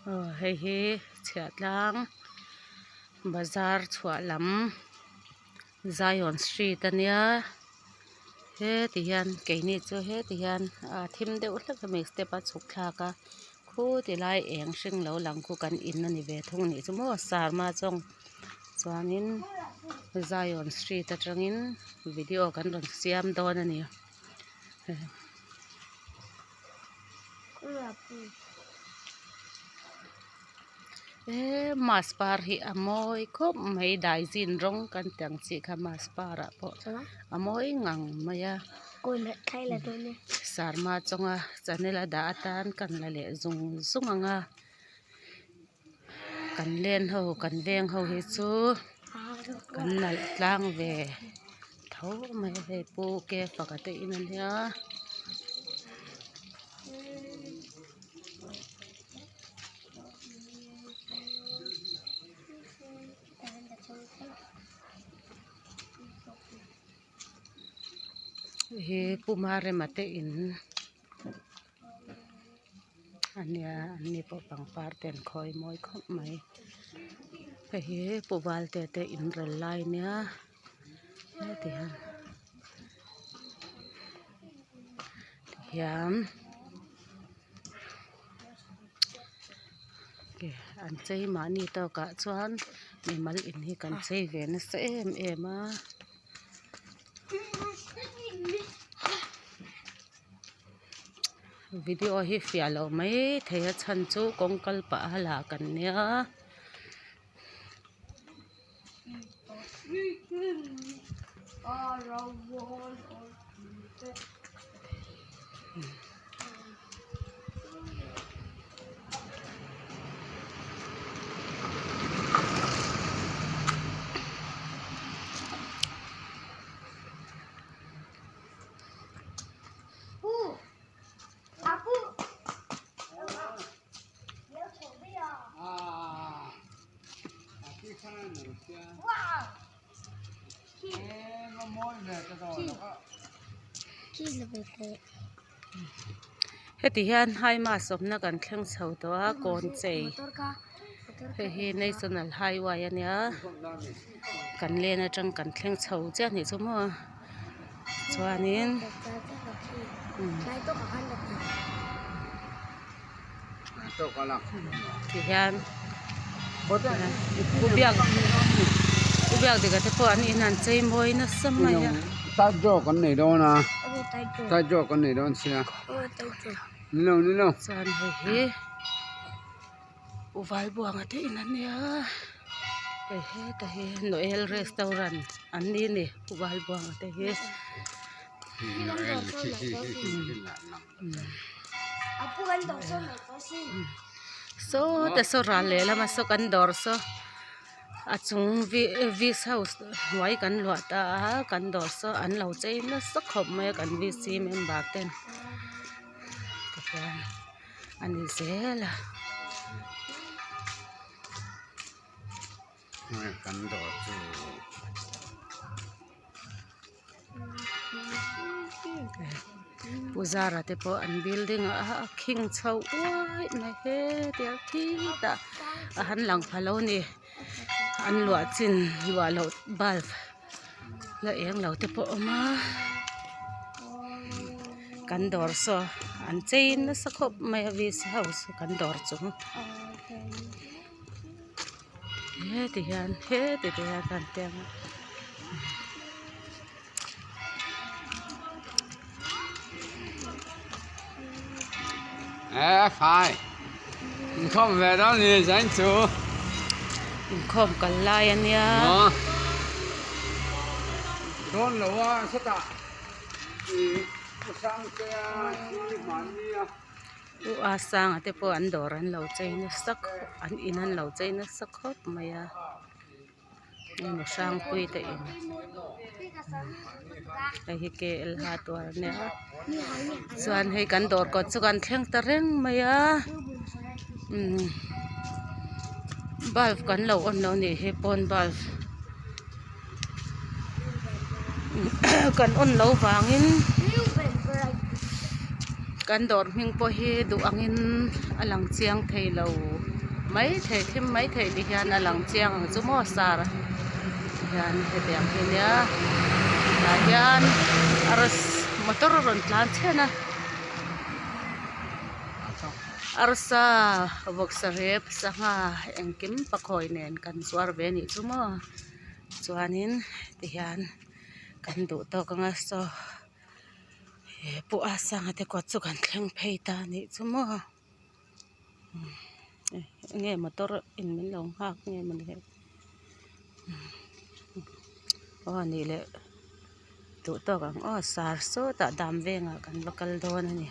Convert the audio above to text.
hei hi Chiatlang Bazar chhuah lam Zion Street ania he tihian keini chu he tihian thim deuh hlek mai step a chhuk thlaka khu ti lai eng hring lo lang khu kan in ani ve thung ni chu maw sarma chong chuanin Zion Street atangin video kan ron siam dawn ani mas par hi amoi khop mai dai zin rong kan tang chi kha mas para po amoi ngang maya sarma chonga chanela da atan kan la le zung zung anga kan len ho kan veng ho hi chu kan nal tlang ve tho mai he pu ke pakate in ania he pumare mate in ania ani po pangpar ten khoi moi khop mai he puwal te in rel lai nia tihan tiam ke an chei mani to ka chuan mi mal in hi kan chei ve na se em a video hi fialo mai theya chan chu kongkal pa hala kan nia heti hian hai ma somna kan thleng chho to a kon chei he national highway ania kan len atang kan thleng chho che ni chu mo chuanin ti hian ubiak diga te po an in an chei moi na samaya ta jo kan nei do na ta jo kan nei don sia ni lo chuan he uwal buang ate in ania he ta he Noel restaurant an ni ni uwal buang ate he so ta so ra le lama so kan dor so achung vis house wai kan lua ta kan dor so an lo chei na so khop mai kan VC member ten ani zela kan do chu puzara te po an building a king chho wai mai he tia thi ta a han lang phalo ni an lua chin lua lo bulb la eng lo te po ma kan dor so an chain na sakhop mai vis house kan dor chu he ti hian kan teng phải không về đó thì tránh chú khom kan lai ania don lo wa sata sang ke mani u asang ate po an dor an lo chei na sak an in an lo chei na sak khop maya ni sang pui te in hi ke el ha to ne chuan hei kan dor ko chu kan thleng ta reng maya bulb kan lo on lo ni he pon bulb kan on lo wangin kan dor hming po hi du angin alang chiang thei lo mai thei thim mai thei ni hian alang chiang ang chu mo sar hian hetiang hinia hian aras motor ron tlan chena arsa voksarep sanga engkim pakhoi nen kan suar ve ni chu mo chuanin ti hian kan du to kanga so pu asang ate ko chu kan thleng phei ta ni chu mo nge motor in min long hak nge man he ni le tu to kang sar so ta dam venga kan lokal don ani